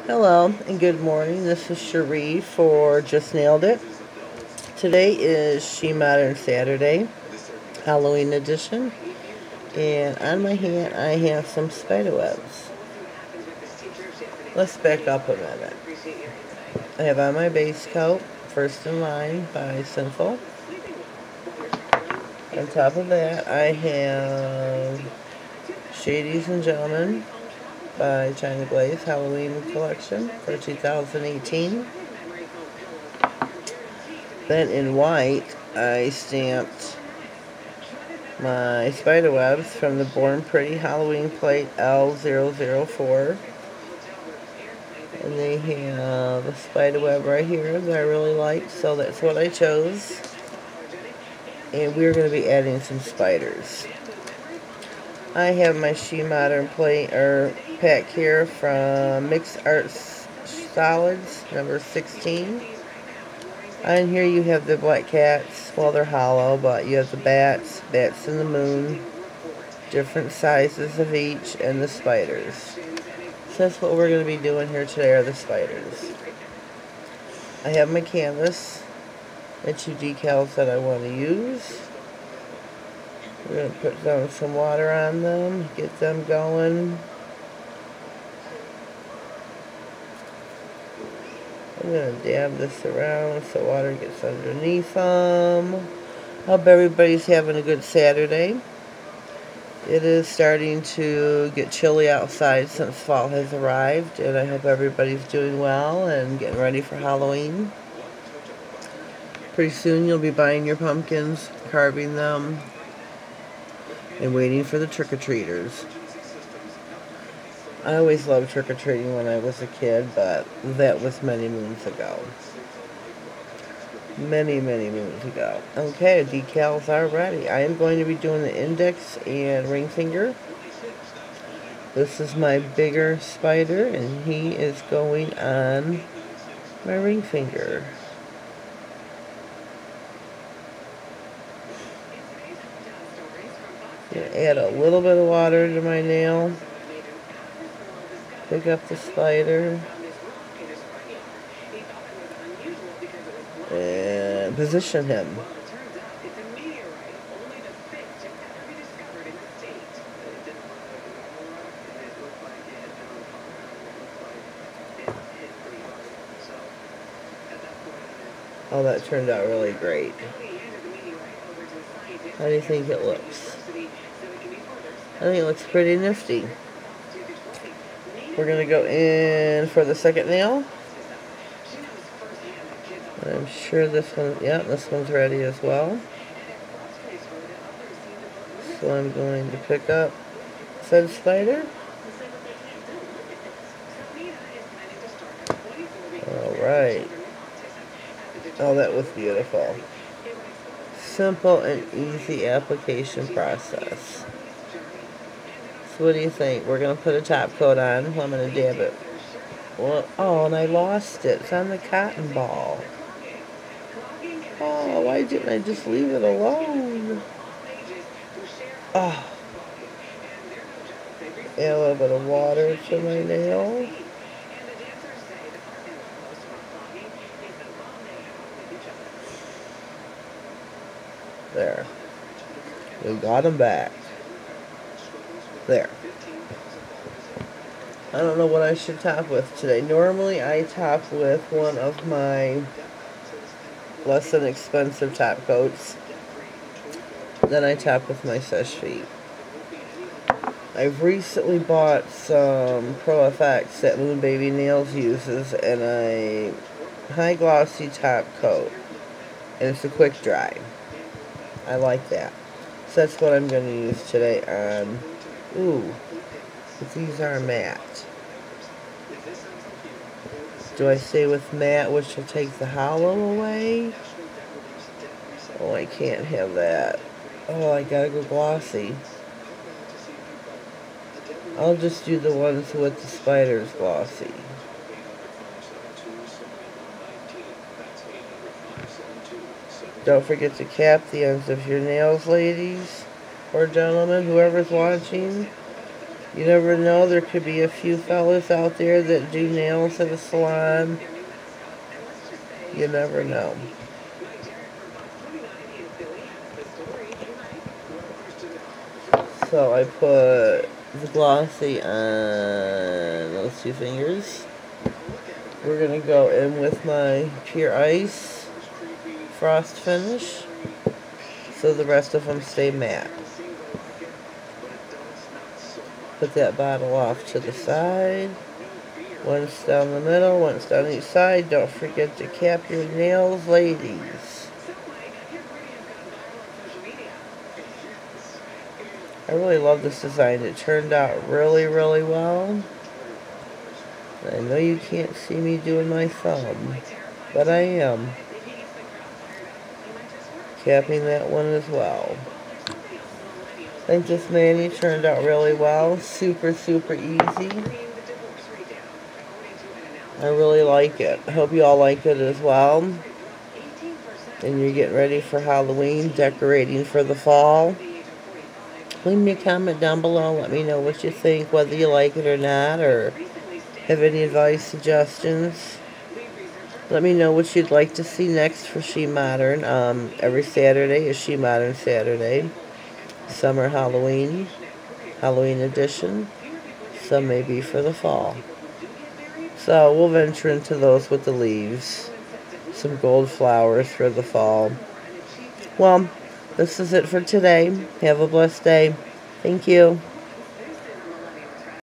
Hello and good morning. This is Cherie for Just Nailed It. Today is Shemodern Saturday Halloween Edition, and on my hand I have some spider webs. Let's back up a minute. I have on my base coat, First in Line by Sinful. On top of that I have Shadies and Gentlemen by China Glaze Halloween Collection for 2018. Then in white, I stamped my spider webs from the Born Pretty Halloween plate L004. And they have a spider web right here that I really like, so that's what I chose. And we're going to be adding some spiders. I have my Shemodern plate or pack here from Mixed Arts Solids, number 16. And here you have the black cats. Well, they're hollow, but you have the bats in the moon, different sizes of each, and the spiders. So that's what we're going to be doing here today, are the spiders. I have my canvas, my two decals that I want to use. We're going to put down some water on them, get them going. I'm going to dab this around so water gets underneath them. Hope everybody's having a good Saturday. It is starting to get chilly outside since fall has arrived, and I hope everybody's doing well and getting ready for Halloween. Pretty soon you'll be buying your pumpkins, carving them, and waiting for the trick-or-treaters. I always loved trick-or-treating when I was a kid, but that was many moons ago. Many moons ago. Okay, decals are ready. I am going to be doing the index and ring finger. This is my bigger spider, and he is going on my ring finger. I'm going to add a little bit of water to my nail. Pick up the spider and position him. Oh, that turned out really great. How do you think it looks? I think it looks pretty nifty. We're going to go in for the second nail. I'm sure this one, yeah, this one's ready as well. So I'm going to pick up said spider. Alright. Oh, that was beautiful. Simple and easy application process. So what do you think? We're going to put a top coat on. I'm going to dab it. Well, oh, and I lost it. It's on the cotton ball. Oh, why didn't I just leave it alone? Oh. Add a little bit of water to my nail. There. We got him back. There. I don't know what I should top with today. Normally I top with one of my less than expensive top coats. Then I top with my Sesh Feet. I've recently bought some Pro FX that Moon Baby Nails uses, and a high glossy top coat. And it's a quick dry. I like that. So that's what I'm going to use today on. Ooh, but these are matte. Do I stay with matte, which will take the hollow away? Oh, I can't have that. Oh, I gotta go glossy. I'll just do the ones with the spiders glossy. Don't forget to cap the ends of your nails, ladies or gentlemen, whoever's watching. You never know, there could be a few fellas out there that do nails at a salon. You never know. So I put the glossy on those two fingers. We're going to go in with my pure ice frost finish so the rest of them stay matte. Put that bottle off to the side. Once down the middle, once down each side. Don't forget to cap your nails, ladies. I really love this design. It turned out really, really well. I know you can't see me doing my thumb, but I am. Capping that one as well. I think this mani turned out really well. Super, super easy. I really like it. I hope you all like it as well. And you're getting ready for Halloween, decorating for the fall. Leave me a comment down below. Let me know what you think, whether you like it or not, or have any advice, suggestions. Let me know what you'd like to see next for Shemodern. Every Saturday is Shemodern Saturday. Summer Halloween Edition. Some may be for the fall. So we'll venture into those with the leaves. Some gold flowers for the fall. Well, this is it for today. Have a blessed day. Thank you.